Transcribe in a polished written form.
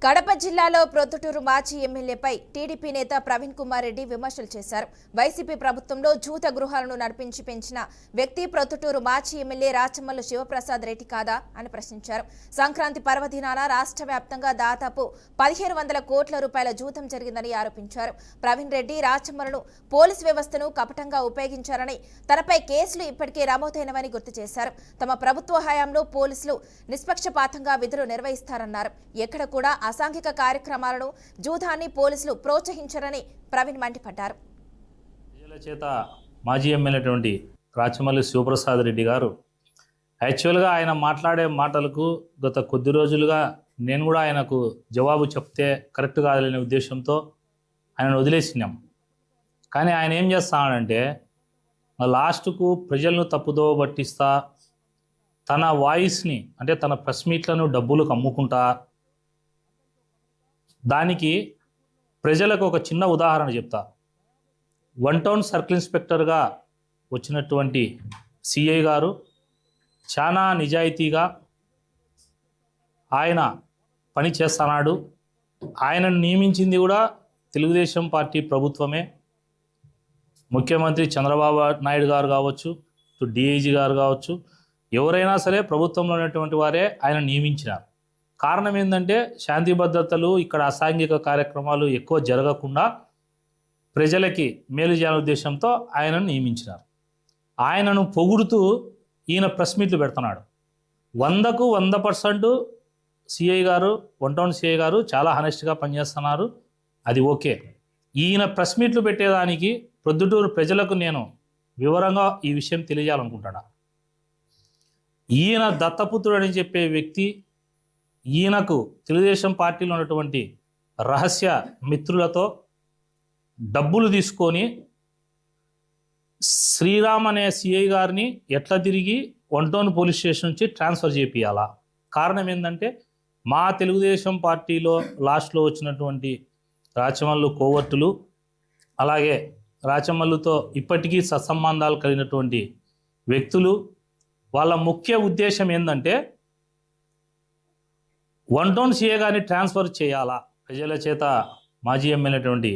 కడప జిల్లాలో ప్రొద్దుటూరు మాజీ ఎమ్మెల్యేపై టీడీపీ నేత ప్రవీణ్ కుమార్ రెడ్డి విమర్శలు చేశారు. వైసీపీ ప్రభుత్వంలో జూత గృహాలను నడిపించి పెంచిన వ్యక్తి ప్రొద్దుటూరు మాజీ ఎమ్మెల్యే రాచమల్లు శివప్రసాద్ రెడ్డి కాదా అని ప్రశ్నించారు. సంక్రాంతి పర్వదినాన రాష్ట్ర వ్యాప్తంగా దాదాపు 1700 కోట్ల రూపాయల జూతం జరిగిందని ఆరోపించారు. ప్రవీణ్ రెడ్డి రాచమల్లును పోలీసు వ్యవస్థను కపటంగా ఉపయోగించారని, తనపై కేసులు ఇప్పటికే నమోదైనవని గుర్తు చేశారు. తమ ప్రభుత్వ హయాంలో పోలీసులు నిష్పక్షపాతంగా విధులు నిర్వహిస్తారన్నారు. ఎక్కడ కూడా అసాంఘిక కార్యక్రమాలను జూదాన్ని పోలీసులు ప్రోత్సహించారని ప్రవీణ్ మండిపడ్డారు. ప్రజల చేత మాజీ ఎమ్మెల్యేటువంటి రాచమల్లి శివప్రసాద్ రెడ్డి గారు యాక్చువల్గా ఆయన మాట్లాడే మాటలకు గత కొద్ది రోజులుగా నేను కూడా ఆయనకు జవాబు చెప్తే కరెక్ట్ కాదనే ఉద్దేశంతో ఆయనను వదిలేసినాం. కానీ ఆయన ఏం చేస్తానంటే లాస్ట్కు ప్రజలను తప్పుదోవ పట్టిస్తా, తన వాయిస్ని అంటే తన ప్రెస్ మీట్లను డబ్బులకు అమ్ముకుంటా. దానికి ప్రజలకు ఒక చిన్న ఉదాహరణ చెప్తా. 1 టౌన్ సర్కిల్ ఇన్స్పెక్టర్గా వచ్చినటువంటి సిఐ గారు చాలా నిజాయితీగా ఆయన పని చేస్తున్నాడు. ఆయనను నియమించింది కూడా తెలుగుదేశం పార్టీ ప్రభుత్వమే. ముఖ్యమంత్రి చంద్రబాబు నాయుడు గారు కావచ్చు, డిఐజీ గారు కావచ్చు, ఎవరైనా సరే ప్రభుత్వంలో ఉన్నటువంటి వారే ఆయన నియమించినారు. కారణం ఏంటంటే శాంతి భద్రతలు, ఇక్కడ అసాంఘిక కార్యక్రమాలు ఎక్కువ జరగకుండా ప్రజలకి మేలు చేయాలనే ఉద్దేశంతో ఆయనను నియమించినారు. ఆయనను పొగుడుతూ ఈయన ప్రెస్ మీట్లు పెడుతున్నాడు. 100కు 100% సిఐ గారు, 1 టౌన్ సిఐ గారు చాలా హానెస్ట్గా పనిచేస్తున్నారు. అది ఓకే. ఈయన ప్రెస్ మీట్లు పెట్టేదానికి ప్రొద్దుటూరు ప్రజలకు నేను వివరంగా ఈ విషయం తెలియజేయాలనుకుంటున్నా. ఈయన దత్తపుత్రుడు అని చెప్పే వ్యక్తి, ఈయనకు తెలుగుదేశం పార్టీలో ఉన్నటువంటి రహస్య మిత్రులతో డబ్బులు తీసుకొని శ్రీరామ్ అనే సిఐ గారిని ఎట్లా తిరిగి 1 టౌన్ పోలీస్ స్టేషన్ నుంచి ట్రాన్స్ఫర్ చేపియాలా. కారణం ఏంటంటే మా తెలుగుదేశం పార్టీలో లాస్ట్లో వచ్చినటువంటి రాచమల్లు కోవర్టులు, అలాగే రాచమల్లుతో ఇప్పటికీ సత్సంబంధాలు కలిగినటువంటి వ్యక్తులు, వాళ్ళ ముఖ్య ఉద్దేశం ఏంటంటే 1 టౌన్ సిఐ గారిని ట్రాన్స్ఫర్ చేయాలా. ప్రజల చేత మాజీ ఎమ్మెల్యేటువంటి